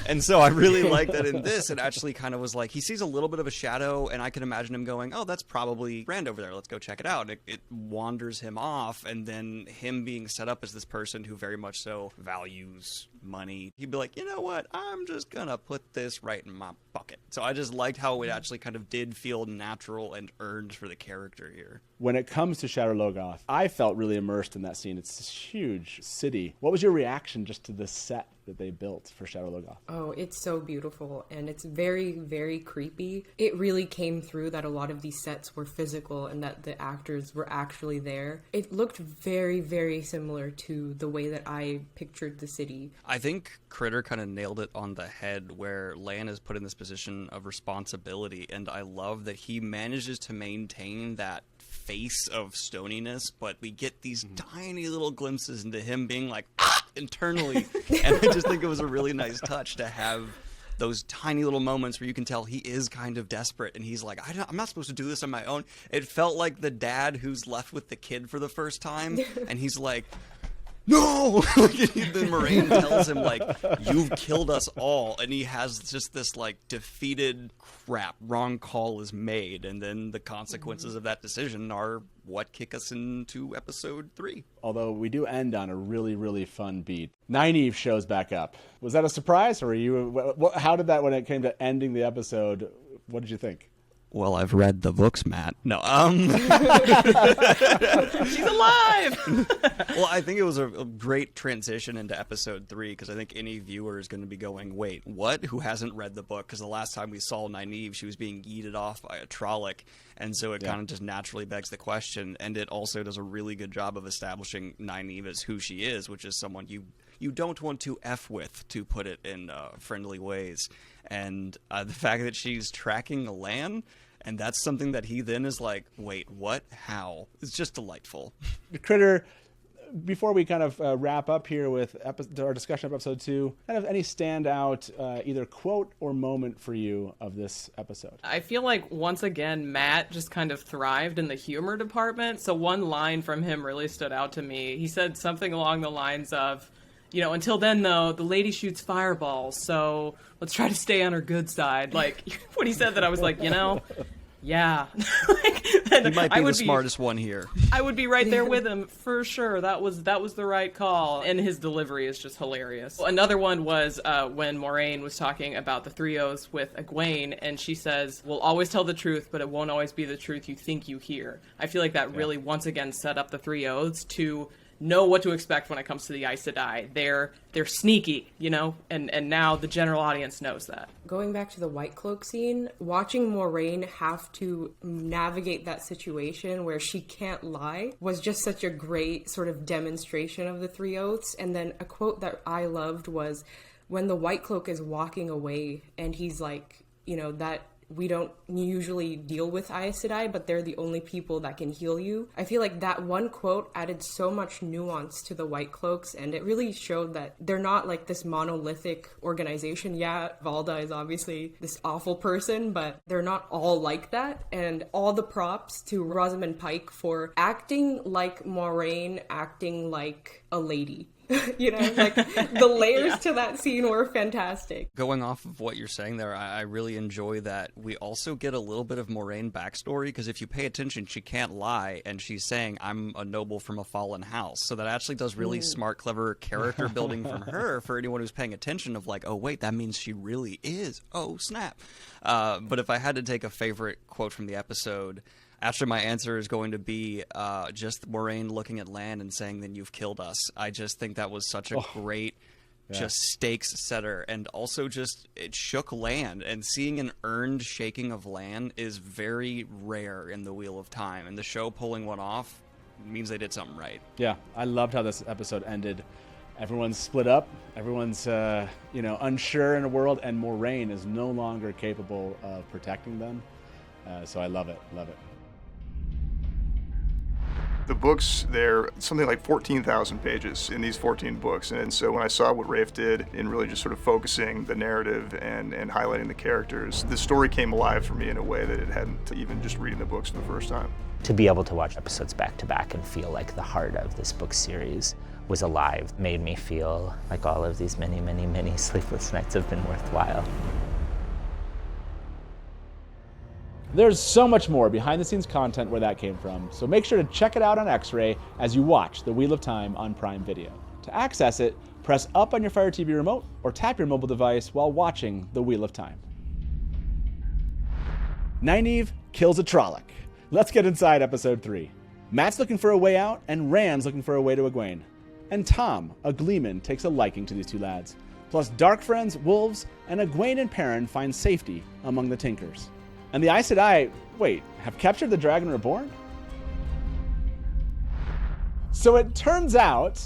And so I really like that in this, it actually kind of was like, he sees a little bit of a shadow, and I can imagine him going, oh, that's probably Rand over there, let's go check it out. It wanders him off, and then him being set up as this person who very much so values money, he'd be like, you know what, I'm just gonna put this right in my bucket. So I just liked how it actually kind of did feel natural and earned for the character here. When it comes to Shadow Logoth, I felt really immersed in that scene. It's this huge city. What was your reaction just to the set that they built for Shadow Logoth? Oh, it's so beautiful, and it's very, very creepy. It really came through that a lot of these sets were physical and that the actors were actually there. It looked very, very similar to the way that I pictured the city. I think Critter kind of nailed it on the head where Lan is put in this position of responsibility, and I love that he manages to maintain that face of stoniness, but we get these tiny little glimpses into him being like, internally. And I just think it was a really nice touch to have those tiny little moments where you can tell he is kind of desperate and he's like, I'm not supposed to do this on my own. It felt like the dad who's left with the kid for the first time and he's like, no! Then Moiraine tells him, like, you've killed us all. And he has just this, like, defeated crap. Wrong call is made. And then the consequences of that decision are what kick us into episode 3. Although we do end on a really, really fun beat. Nynaeve shows back up. Was that a surprise? Or were you? How did that, when it came to ending the episode, what did you think? Well, I've read the books, Matt. No, She's alive! Well, I think it was a great transition into episode 3, because I think any viewer is going to be going, wait, what? Who hasn't read the book? Because the last time we saw Nynaeve, she was being yeeted off by a Trolloc, and so it kind of just naturally begs the question, and it also does a really good job of establishing Nynaeve as who she is, which is someone you don't want to F with, to put it in friendly ways. And the fact that she's tracking Lan, and that's something that he then is like, wait, what? How? It's just delightful. Critter, before we kind of wrap up here with our discussion of episode 2, kind of any standout either quote or moment for you of this episode? I feel like, once again, Matt just kind of thrived in the humor department. So one line from him really stood out to me. He said something along the lines of, until then, though, the lady shoots fireballs, so let's try to stay on her good side. Like, when he said that, I was like, yeah. He might be the smartest one here. I would be right there with him, for sure. That was the right call. And his delivery is just hilarious. Another one was when Moiraine was talking about the three oaths with Egwene, and she says, we'll always tell the truth, but it won't always be the truth you think you hear. I feel like that really, once again, set up the three oaths to know what to expect when it comes to the Aes Sedai. They're sneaky, and now the general audience knows that. Going back to the White Cloak scene, watching Moiraine have to navigate that situation where she can't lie was just such a great sort of demonstration of the three oaths. And then a quote that I loved was when the White Cloak is walking away and he's like, that we don't usually deal with Aes Sedai, but they're the only people that can heal you. I feel like that one quote added so much nuance to the White Cloaks, and it really showed that they're not like this monolithic organization. Yeah, Valda is obviously this awful person, but they're not all like that. And all the props to Rosamund Pike for acting like Moiraine, acting like a lady. The layers to that scene were fantastic. Going off of what you're saying there, I really enjoy that we also get a little bit of Moiraine backstory, because if you pay attention, she can't lie, and she's saying, I'm a noble from a fallen house. So that actually does really smart, clever character building from her for anyone who's paying attention of like, oh wait, that means she really is. Oh, snap. But if I had to take a favorite quote from the episode, actually, my answer is going to be just Moiraine looking at Lan and saying, then you've killed us. I just think that was such a great just stakes setter, and also just it shook Lan, and seeing an earned shaking of Lan is very rare in the Wheel of Time, and the show pulling one off means they did something right. Yeah, I loved how this episode ended. Everyone's split up, everyone's unsure in a world, and Moiraine is no longer capable of protecting them. So I love it. The books, they're something like 14,000 pages in these 14 books. And so when I saw what Rafe did in really just sort of focusing the narrative and highlighting the characters, the story came alive for me in a way that it hadn't, even just reading the books for the first time. To be able to watch episodes back to back and feel like the heart of this book series was alive made me feel like all of these many, many, many sleepless nights have been worthwhile. There's so much more behind-the-scenes content where that came from, so make sure to check it out on X-Ray as you watch The Wheel of Time on Prime Video. To access it, press up on your Fire TV remote or tap your mobile device while watching The Wheel of Time. Nynaeve kills a Trolloc. Let's get inside episode 3. Matt's looking for a way out, and Rand's looking for a way to Egwene. And Tom, a gleeman, takes a liking to these two lads. Plus dark friends, wolves, and Egwene and Perrin find safety among the Tinkers. And the Aes Sedai, have captured the Dragon Reborn? So it turns out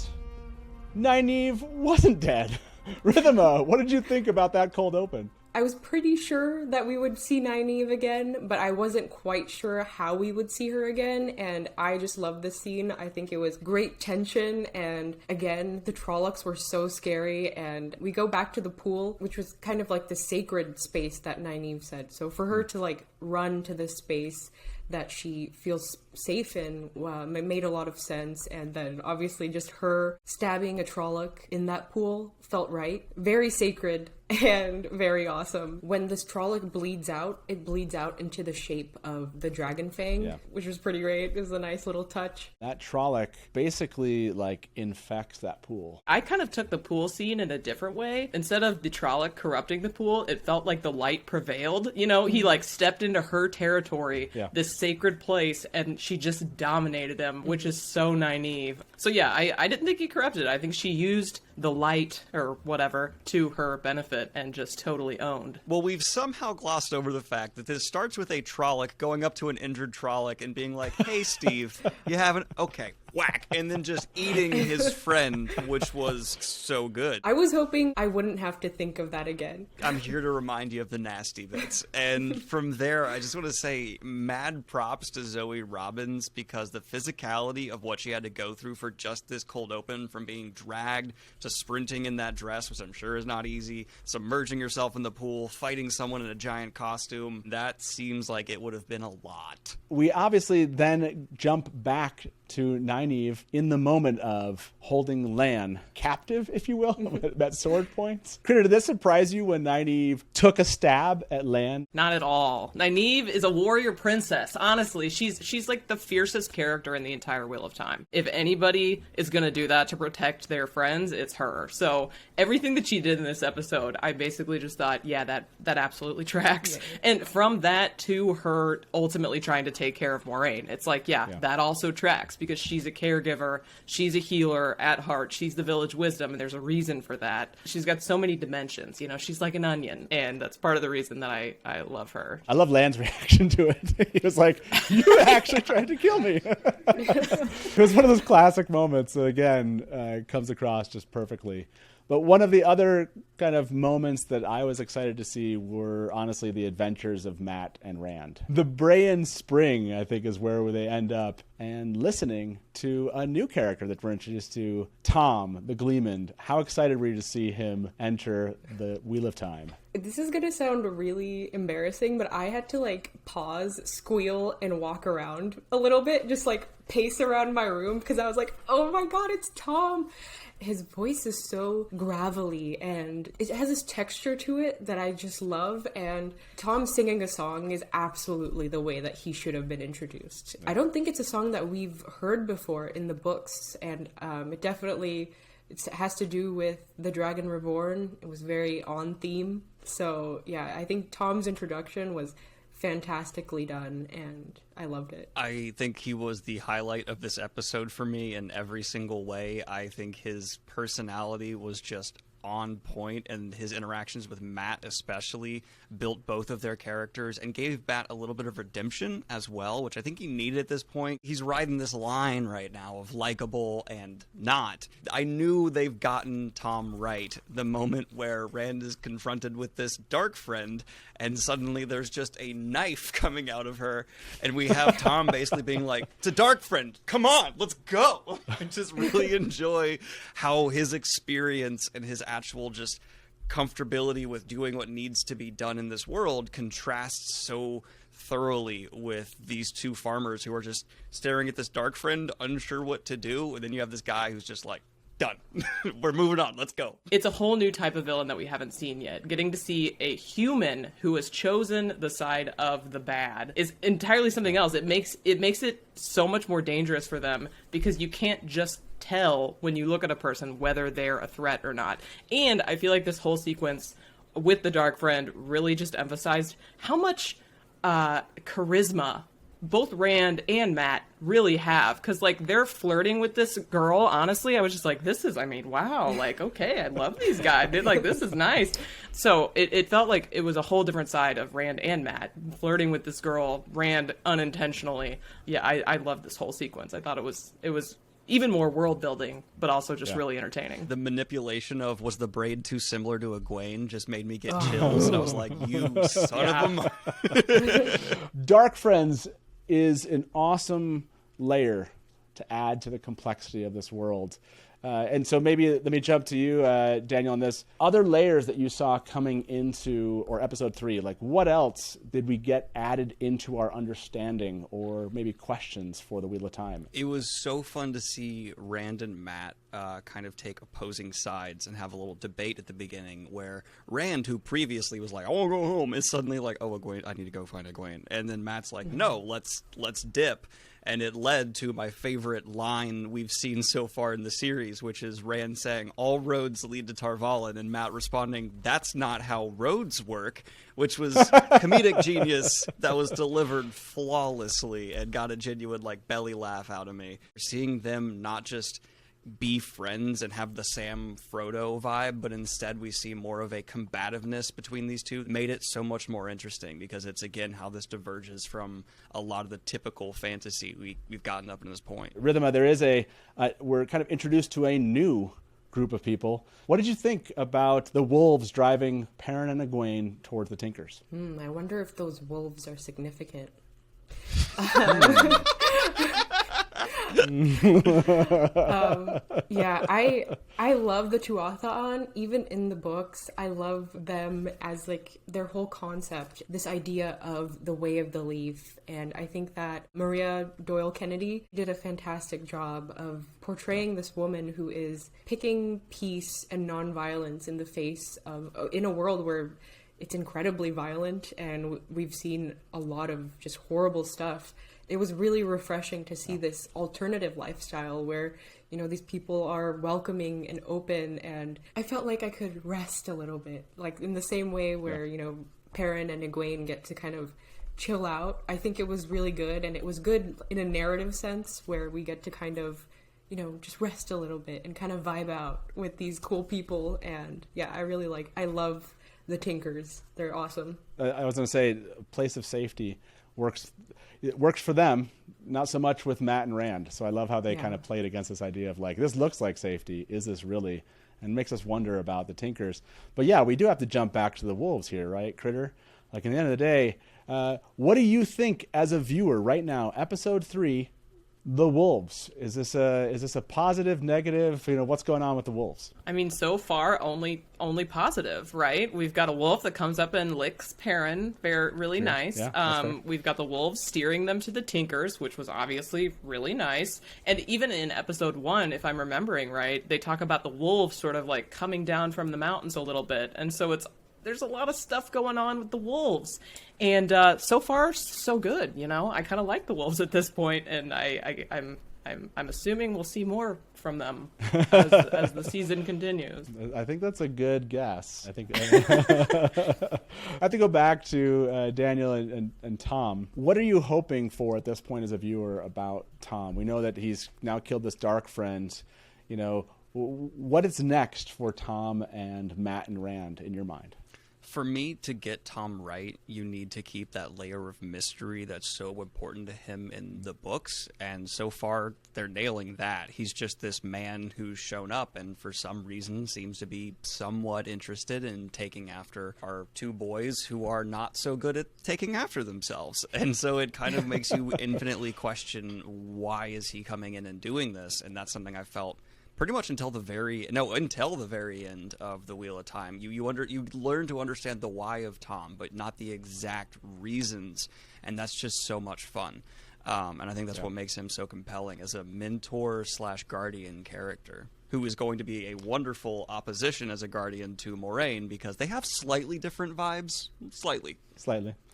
Nynaeve wasn't dead. Rhythma, what did you think about that cold open? I was pretty sure that we would see Nynaeve again, but I wasn't quite sure how we would see her again, and I just loved this scene. I think it was great tension, and again, the Trollocs were so scary, and we go back to the pool, which was kind of like the sacred space that Nynaeve said. So for her to run to this space that she feels safe in made a lot of sense, and then obviously just her stabbing a Trolloc in that pool felt right. Very sacred, and very awesome. When this Trolloc bleeds out, it bleeds out into the shape of the Dragon Fang, which was pretty great. It was a nice little touch. That Trolloc basically like infects that pool. I kind of took the pool scene in a different way. Instead of the Trolloc corrupting the pool, it felt like the light prevailed. You know, he like stepped into her territory, this sacred place, and she just dominated him, which is so naive. So yeah, I didn't think he corrupted. I think she used the light or whatever to her benefit and just totally owned. Well, we've somehow glossed over the fact that this starts with a Trolloc going up to an injured Trolloc and being like, hey, Steve, you haven't... Okay, whack. And then just eating his friend, which was so good. I was hoping I wouldn't have to think of that again. I'm here to remind you of the nasty bits. And from there, I just want to say mad props to Zoe Robbins, because the physicality of what she had to go through for just this cold open, from being dragged to sprinting in that dress, which I'm sure is not easy, submerging yourself in the pool, fighting someone in a giant costume, that seems like it would have been a lot. We obviously then jump back to Nynaeve in the moment of holding Lan captive, if you will, at sword points. Critter, did this surprise you when Nynaeve took a stab at Lan? Not at all. Nynaeve is a warrior princess. Honestly, she's like the fiercest character in the entire Wheel of Time. If anybody is going to do that to protect their friends, it's her. So everything that she did in this episode, I basically just thought, yeah, that absolutely tracks. Yeah. And from that to her ultimately trying to take care of Moiraine, it's like, yeah, that also tracks, because she's a caregiver, she's a healer at heart, she's the village wisdom, and there's a reason for that. She's got so many dimensions, you know, she's like an onion, and that's part of the reason that I love her. I love Lan's reaction to it. He was like, you actually tried to kill me. It was one of those classic moments that, again, comes across just perfectly. But one of the other kind of moments that I was excited to see were honestly the adventures of Mat and Rand. The Brayan Spring, I think, is where they end up, and listening to a new character that we're introduced to, Tom, the Gleeman. How excited were you to see him enter the Wheel of Time? This is gonna sound really embarrassing, but I had to like pause, squeal, and walk around a little bit, just like pace around my room, because I was like, oh my god, it's Tom. His voice is so gravelly, and it has this texture to it that I just love, and Tom singing a song is absolutely the way that he should have been introduced. I don't think it's a song that we've heard before in the books, and it has to do with the Dragon Reborn. It was very on theme. So yeah, I think Tom's introduction was fantastically done, and I loved it. I think he was the highlight of this episode for me in every single way. I think his personality was just on point, and his interactions with Mat especially built both of their characters and gave Mat a little bit of redemption as well, which I think he needed at this point. He's riding this line right now of likable and not. I knew they've gotten Tom right the moment where Rand is confronted with this dark friend, and suddenly there's just a knife coming out of her, and we have Tom basically being like, it's a dark friend, come on, let's go. I just really enjoy how his experience and his actual just comfortability with doing what needs to be done in this world contrasts so thoroughly with these two farmers who are just staring at this dark friend, unsure what to do, and then you have this guy who's just like, done. We're moving on. Let's go. It's a whole new type of villain that we haven't seen yet. Getting to see a human who has chosen the side of the bad is entirely something else. It makes it so much more dangerous for them, because you can't just tell when you look at a person whether they're a threat or not. And I feel like this whole sequence with the Dark Friend really just emphasized how much charisma both Rand and Mat really have, because like they're flirting with this girl. Honestly, I was just like, wow, like, okay, I love these guys. They're like, this is nice. So it felt like it was a whole different side of Rand and Mat flirting with this girl, Rand unintentionally. Yeah, I love this whole sequence. I thought it was even more world building, but also just really entertaining. The manipulation of, was the braid too similar to Egwene, just made me get chills, and I was like, you son of a mother. Dark Friends is an awesome layer to add to the complexity of this world. And so maybe let me jump to you, Daniel, on this. Other layers that you saw coming into, or episode 3, like what else did we get added into our understanding, or maybe questions for the Wheel of Time? It was so fun to see Rand and Matt kind of take opposing sides and have a little debate at the beginning, where Rand, who previously was like, I want to go home, is suddenly like, oh, Egwene, I need to go find Egwene. And then Matt's like, no, let's dip. And it led to my favorite line we've seen so far in the series, which is Rand saying, all roads lead to Tarvalin, and Matt responding, that's not how roads work, which was comedic genius that was delivered flawlessly and got a genuine, like, belly laugh out of me. Seeing them not just be friends and have the Sam Frodo vibe, but instead we see more of a combativeness between these two, made it so much more interesting, because it's again how this diverges from a lot of the typical fantasy we've gotten up to this point. Rhythma, there is we're kind of introduced to a new group of people. What did you think about the wolves driving Perrin and Egwene towards the Tinkers? I wonder if those wolves are significant. Yeah, I love the Tuatha. Even in the books, I love them as like their whole concept, this idea of the way of the leaf. And I think that Maria Doyle Kennedy did a fantastic job of portraying this woman who is picking peace and nonviolence in the face of, in a world where it's incredibly violent and we've seen a lot of just horrible stuff. It was really refreshing to see this alternative lifestyle where, you know, these people are welcoming and open, and I felt like I could rest a little bit, like in the same way where, you know, Perrin and Egwene get to kind of chill out. I think it was really good, and it was good in a narrative sense where we get to kind of, you know, just rest a little bit and kind of vibe out with these cool people. And yeah, I love the Tinkers. They're awesome. I was going to say, place of safety works. It works for them, not so much with Matt and Rand. So I love how they kind of played against this idea of like, this looks like safety. Is this really? And makes us wonder about the Tinkers. But yeah, we do have to jump back to the wolves here, right, Critter? Like, in the end of the day, what do you think as a viewer right now, episode 3, the wolves? Is this a positive, negative? You know, what's going on with the wolves? I mean, so far only positive, right? We've got a wolf that comes up and licks Perrin, really nice. Yeah, we've got the wolves steering them to the Tinkers, which was obviously really nice. And even in episode 1, if I'm remembering right, they talk about the wolves sort of like coming down from the mountains a little bit, and so there's a lot of stuff going on with the wolves, and so far so good. You know, I kind of like the wolves at this point, and I'm assuming we'll see more from them as the season continues. I think that's a good guess. I think I have to go back to Daniel and Tom. What are you hoping for at this point as a viewer about Tom? We know that he's now killed this dark friend. You know, what is next for Tom and Matt and Rand in your mind? For me, to get Tom right, you need to keep that layer of mystery that's so important to him in the books, and so far they're nailing that. He's just this man who's shown up and for some reason seems to be somewhat interested in taking after our 2 boys who are not so good at taking after themselves. And so it kind of makes you infinitely question, why is he coming in and doing this? And that's something I felt pretty much until the very end of the Wheel of Time. You learn to understand the why of Tom, but not the exact reasons, and that's just so much fun. And I think that's what makes him so compelling as a mentor/guardian character, who is going to be a wonderful opposition as a guardian to Moiraine, because they have slightly different vibes. Slightly.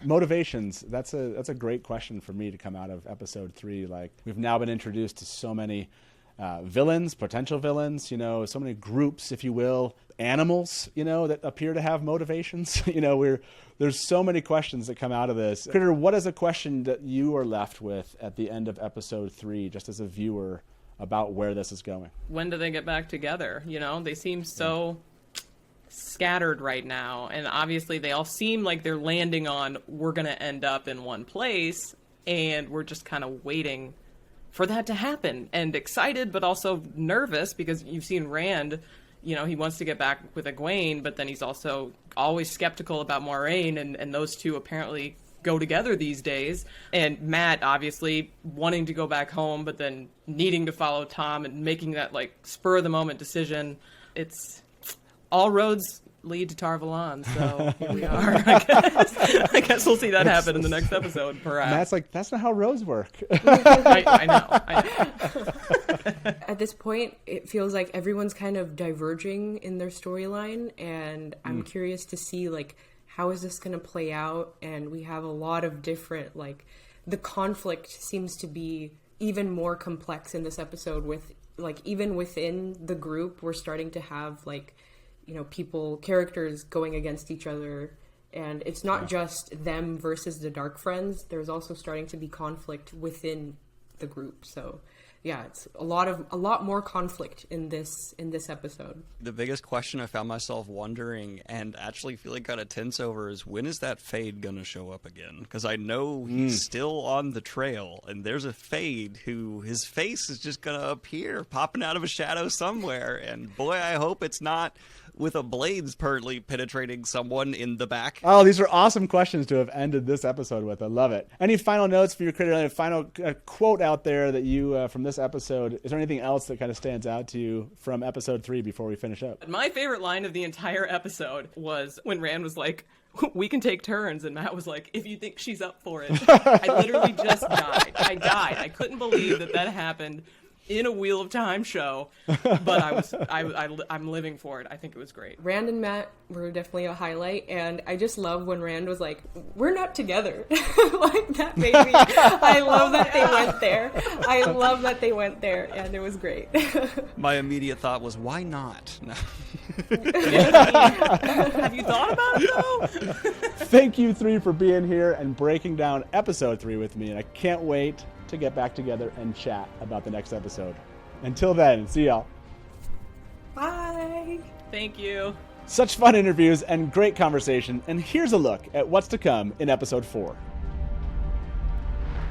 Motivations. That's a great question for me to come out of episode 3. Like, we've now been introduced to so many villains, potential villains, you know, so many groups, if you will, animals, you know, that appear to have motivations. You know, there's so many questions that come out of this. Critter, what is a question that you are left with at the end of episode 3, just as a viewer, about where this is going? When do they get back together? You know, they seem so scattered right now, and obviously they all seem like they're landing on, we're going to end up in one place, and we're just kind of waiting for that to happen, and excited but also nervous, because you've seen Rand, you know, he wants to get back with Egwene, but then he's also always skeptical about Moiraine, and those two apparently go together these days. And Matt obviously wanting to go back home, but then needing to follow Tom and making that like spur of the moment decision. It's all roads lead to Tar Valon, so here we are. I guess we'll see that happen in the next episode, perhaps. Matt's like, that's not how roads work. I know. At this point, it feels like everyone's kind of diverging in their storyline, and I'm curious to see, like, how is this going to play out? And we have a lot of different, like, the conflict seems to be even more complex in this episode with, like, even within the group, we're starting to have, like, you know, characters going against each other. And it's not just them versus the Dark Friends. There's also starting to be conflict within the group. So, yeah, it's a lot more conflict in this episode. The biggest question I found myself wondering and actually feeling kind of tense over is, when is that Fade gonna show up again? Because I know he's still on the trail, and there's a Fade who his face is just gonna appear, popping out of a shadow somewhere. And boy, I hope it's not with a blades pertly penetrating someone in the back. Oh, these are awesome questions to have ended this episode with. I love it. Any final notes for your critter? Any final quote out there that you from this episode? Is there anything else that kind of stands out to you from episode 3 before we finish up? My favorite line of the entire episode was when Rand was like, "We can take turns," and Matt was like, "If you think she's up for it." I literally just died. I couldn't believe that happened in a Wheel of Time show, but I'm living for it. I think it was great. Rand and Matt were definitely a highlight, and I just love when Rand was like, "We're not together." Like, that made me, I love that they went there. I love that they went there, and it was great. My immediate thought was, why not? No. Have you thought about it, though? Thank you 3 for being here and breaking down episode 3 with me, and I can't wait to get back together and chat about the next episode. Until then, see y'all. Bye. Thank you. Such fun interviews and great conversation, and here's a look at what's to come in episode 4.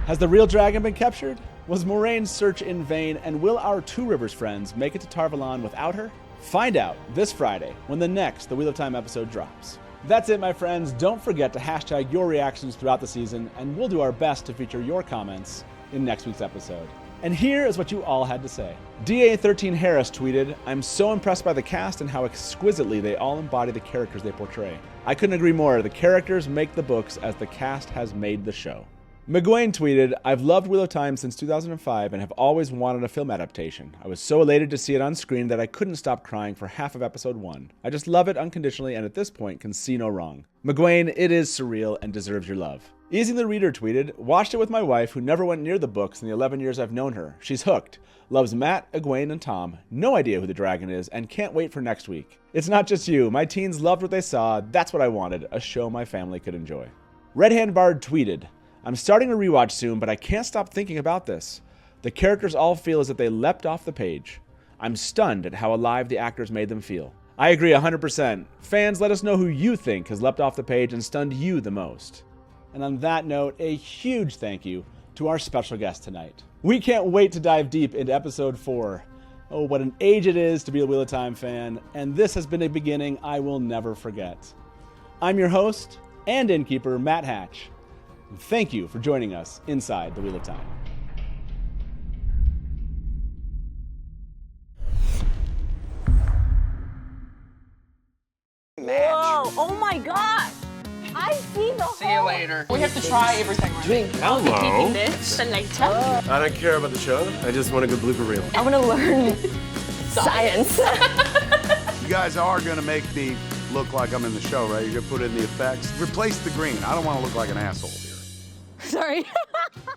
Has the real dragon been captured? Was Moiraine's search in vain, and will our Two Rivers friends make it to Tar Valon without her? Find out this Friday when the next The Wheel of Time episode drops. That's it, my friends. Don't forget to hashtag your reactions throughout the season, and we'll do our best to feature your comments in next week's episode. And here is what you all had to say. DA13 Harris tweeted, "I'm so impressed by the cast and how exquisitely they all embody the characters they portray. I couldn't agree more. The characters make the books as the cast has made the show." McGuane tweeted, "I've loved Wheel of Time since 2005 and have always wanted a film adaptation. I was so elated to see it on screen that I couldn't stop crying for half of episode 1. I just love it unconditionally and at this point can see no wrong. McGuane, it is surreal and deserves your love." Easy the Reader tweeted, "Watched it with my wife who never went near the books in the 11 years I've known her. She's hooked. Loves Matt, Egwene, and Tom. No idea who the dragon is and can't wait for next week. It's not just you. My teens loved what they saw. That's what I wanted. A show my family could enjoy." Red Hand Bard tweeted, "I'm starting a rewatch soon, but I can't stop thinking about this. The characters all feel as if they leapt off the page. I'm stunned at how alive the actors made them feel." I agree 100%. Fans, let us know who you think has leapt off the page and stunned you the most. And on that note, a huge thank you to our special guest tonight. We can't wait to dive deep into episode 4. Oh, what an age it is to be a Wheel of Time fan, and this has been a beginning I will never forget. I'm your host and innkeeper, Matt Hatch. Thank you for joining us inside the Wheel of Time. Whoa, oh my god! I see the See you later. We have to try everything. Drink. Hello. Taking this and later. I don't care about the show. I just want a good blooper reel. I want to learn science. You guys are going to make me look like I'm in the show, right? You're going to put in the effects. Replace the green. I don't want to look like an asshole here. Sorry.